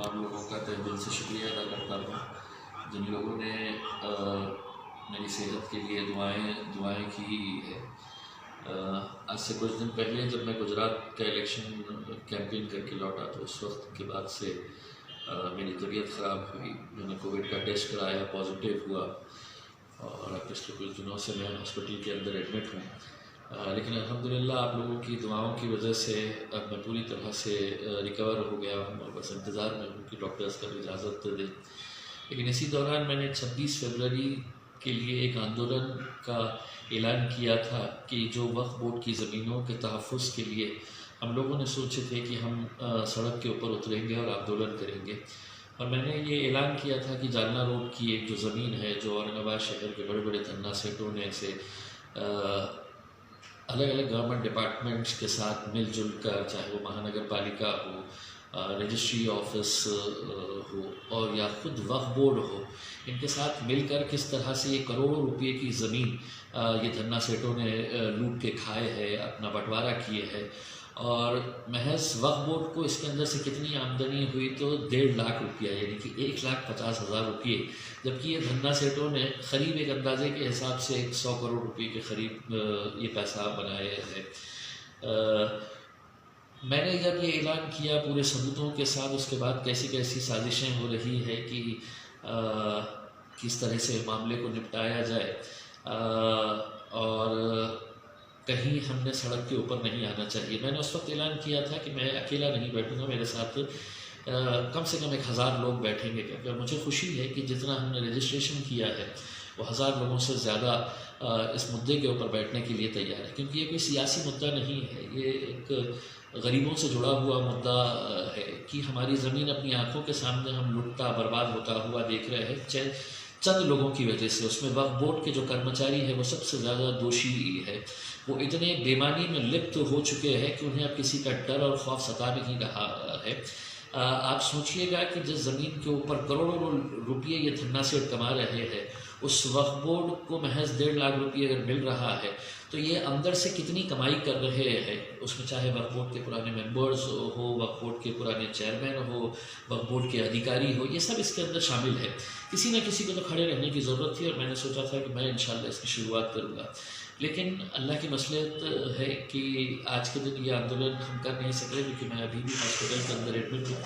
तमाम लोगों का तहे दिल से शुक्रिया अदा करता हूँ जिन लोगों ने मेरी सेहत के लिए दुआएं की है। आज से कुछ दिन पहले जब मैं गुजरात का इलेक्शन कैंपेन करके लौटा तो उस वक्त के बाद से मेरी तबीयत ख़राब हुई। मैंने कोविड का टेस्ट कराया, पॉजिटिव हुआ और पिछले कुछ दिनों से मैं हॉस्पिटल के अंदर एडमिट हूँ। लेकिन अल्हम्दुलिल्लाह आप लोगों की दुआओं की वजह से अब मैं पूरी तरह से रिकवर हो गया हूँ और बस इंतज़ार में हूँ कि डॉक्टर्स कब इजाज़त दें। लेकिन इसी दौरान मैंने 26 फरवरी के लिए एक आंदोलन का ऐलान किया था कि जो वक्फ बोर्ड की ज़मीनों के तहफ़्फ़ुज़ के लिए हम लोगों ने सोचे थे कि हम सड़क के ऊपर उतरेंगे और आंदोलन करेंगे। और मैंने ये ऐलान किया था कि जालना रोड की एक जो ज़मीन है, जो औरंगाबाद शहर के बड़े बड़े धन्ना सेठों ने से अलग अलग गवर्नमेंट डिपार्टमेंट्स के साथ मिलजुल कर, चाहे वो महानगर पालिका हो, रजिस्ट्री ऑफिस हो और या खुद वक्फ बोर्ड हो, इनके साथ मिलकर किस तरह से ये करोड़ों रुपए की ज़मीन ये धन्ना सेठों ने लूट के खाए है, अपना बंटवारा किए है। और महज वक्फ बोर्ड को इसके अंदर से कितनी आमदनी हुई तो 1.5 लाख रुपया, यानी कि 1,50,000 रुपये, जबकि ये धन्ना सेठों ने करीब एक अंदाजे के हिसाब से 100 करोड़ रुपये के करीब ये पैसा बनाए हैं। मैंने जब ये ऐलान किया पूरे सबूतों के साथ, उसके बाद कैसी कैसी साजिशें हो रही है कि किस तरह से मामले को निपटाया जाए और कहीं हमने सड़क के ऊपर नहीं आना चाहिए। मैंने उस वक्त ऐलान किया था कि मैं अकेला नहीं बैठूंगा, मेरे साथ कम से कम 1000 लोग बैठेंगे, क्योंकि मुझे खुशी है कि जितना हमने रजिस्ट्रेशन किया है वो 1000 लोगों से ज़्यादा इस मुद्दे के ऊपर बैठने के लिए तैयार है। क्योंकि ये कोई सियासी मुद्दा नहीं है, ये एक गरीबों से जुड़ा हुआ मुद्दा है कि हमारी ज़मीन अपनी आँखों के सामने हम लुटता बर्बाद होता हुआ देख रहे हैं चंद लोगों की वजह से। उसमें वक्फ बोर्ड के जो कर्मचारी है वो सबसे ज़्यादा दोषी है। वो इतने बेईमानी में लिप्त हो चुके हैं कि उन्हें अब किसी का डर और खौफ सता नहीं रहा है। आप सोचिएगा कि जिस ज़मीन के ऊपर करोड़ों रुपये ये धन्ना सेठ कमा रहे हैं, उस वक्फ बोर्ड को महज 1.5 लाख रुपये अगर मिल रहा है तो ये अंदर से कितनी कमाई कर रहे हैं। उसमें चाहे वक्फ बोर्ड के पुराने मेंबर्स हो, वक्फ बोर्ड के पुराने चेयरमैन हो, वक्फ बोर्ड के अधिकारी हो, ये सब इसके अंदर शामिल है। किसी न किसी को तो खड़े रहने की ज़रूरत थी और मैंने सोचा था कि मैं इंशाल्लाह इसकी शुरुआत करूँगा। लेकिन अल्लाह की मसलियत है कि आज के दिन ये आंदोलन हम कर नहीं सक रहे, क्योंकि मैं अभी भी हॉस्पिटल के अंदर एडमिट हूँ।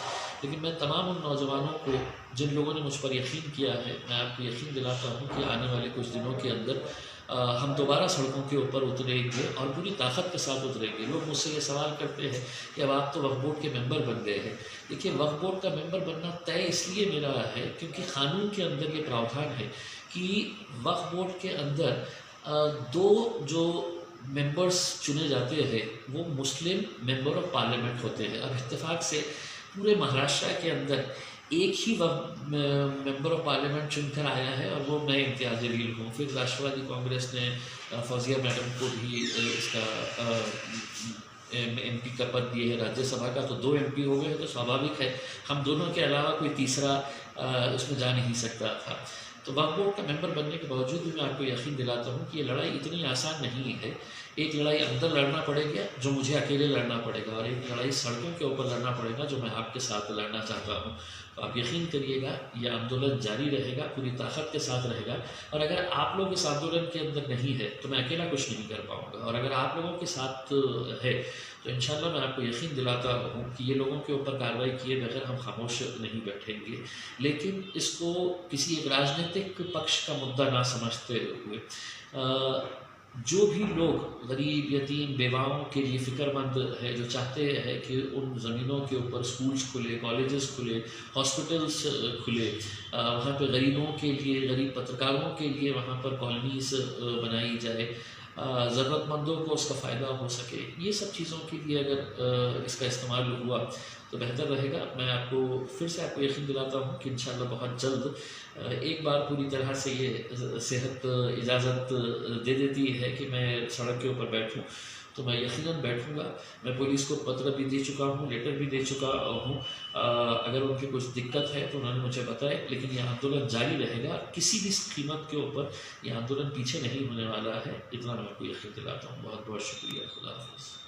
लेकिन मैं तमाम उन नौजवानों को जिन लोगों ने मुझ पर यकीन किया है, मैं आपको यकीन दिलाता हूँ कि आने वाले कुछ दिनों के अंदर हम दोबारा सड़कों के ऊपर उतरेंगे और पूरी ताकत के साथ उतरेंगे। लोग मुझसे ये सवाल करते हैं कि अब आप तो वक्फ बोर्ड के मेंबर बन गए हैं। देखिए, वक्फ बोर्ड का मेंबर बनना तय इसलिए मेरा है क्योंकि क़ानून के अंदर ये प्रावधान है कि वक्फ बोर्ड के अंदर 2 जो मेंबर्स चुने जाते हैं वो मुस्लिम मेंबर ऑफ पार्लियामेंट होते हैं। अब इत्तेफाक से पूरे महाराष्ट्र के अंदर एक ही मेंबर ऑफ पार्लियामेंट चुनकर आया है और वो मैं इम्तियाज़ जलील हूँ। फिर राष्ट्रवादी कांग्रेस ने फौजिया मैडम को भी इसका MP का पद दिए है। राज्यसभा का तो 2 MP हो गए हैं, तो स्वाभाविक है हम दोनों के अलावा कोई तीसरा उसमें जा नहीं सकता था। तो वक्फ बोर्ड का मेंबर बनने के बावजूद भी मैं आपको यकीन दिलाता हूँ कि ये लड़ाई इतनी आसान नहीं है। एक लड़ाई अंदर लड़ना पड़ेगा जो मुझे अकेले लड़ना पड़ेगा, और एक लड़ाई सड़कों के ऊपर लड़ना पड़ेगा जो मैं आपके साथ लड़ना चाहता हूँ। तो आप यकीन करिएगा ये आंदोलन जारी रहेगा, पूरी ताकत के साथ रहेगा। और अगर आप लोग इस आंदोलन के अंदर नहीं है तो मैं अकेला कुछ नहीं कर पाऊँगा, और अगर आप लोगों के साथ है तो इंशाल्लाह मैं आपको यकीन दिलाता हूँ कि ये लोगों के ऊपर कार्रवाई किए बगैर हम खामोश नहीं बैठेंगे। लेकिन इसको किसी एक राजनीतिक पक्ष का मुद्दा ना समझते हुए जो भी लोग गरीब, यतीम, बेवाओं के लिए फ़िक्रमंद है, जो चाहते हैं कि उन ज़मीनों के ऊपर स्कूल्स खुले, कॉलेजेस खुले, हॉस्पिटल्स खुले, वहाँ पे गरीबों के लिए, गरीब पत्रकारों के लिए वहाँ पर कॉलोनीज़ बनाई जाए, ज़रूरतमंदों को उसका फ़ायदा हो सके, ये सब चीज़ों के लिए अगर इसका इस्तेमाल हुआ तो बेहतर रहेगा। मैं आपको फिर से आपको यकीन दिलाता हूँ कि इंशाल्लाह बहुत जल्द एक बार पूरी तरह से ये सेहत इजाज़त दे देती है कि मैं सड़क के ऊपर बैठूँ तो मैं यकीनन बैठूँगा। मैं पुलिस को पत्र भी दे चुका हूँ, लेटर भी दे चुका हूँ। अगर उनकी कुछ दिक्कत है तो उन्होंने मुझे बताया, लेकिन ये आंदोलन जारी रहेगा। किसी भी कीमत के ऊपर ये आंदोलन पीछे नहीं होने वाला है, इतना मैं आपको यकीन दिलाता हूँ। बहुत बहुत शुक्रिया। खुदा हाफ़िज़।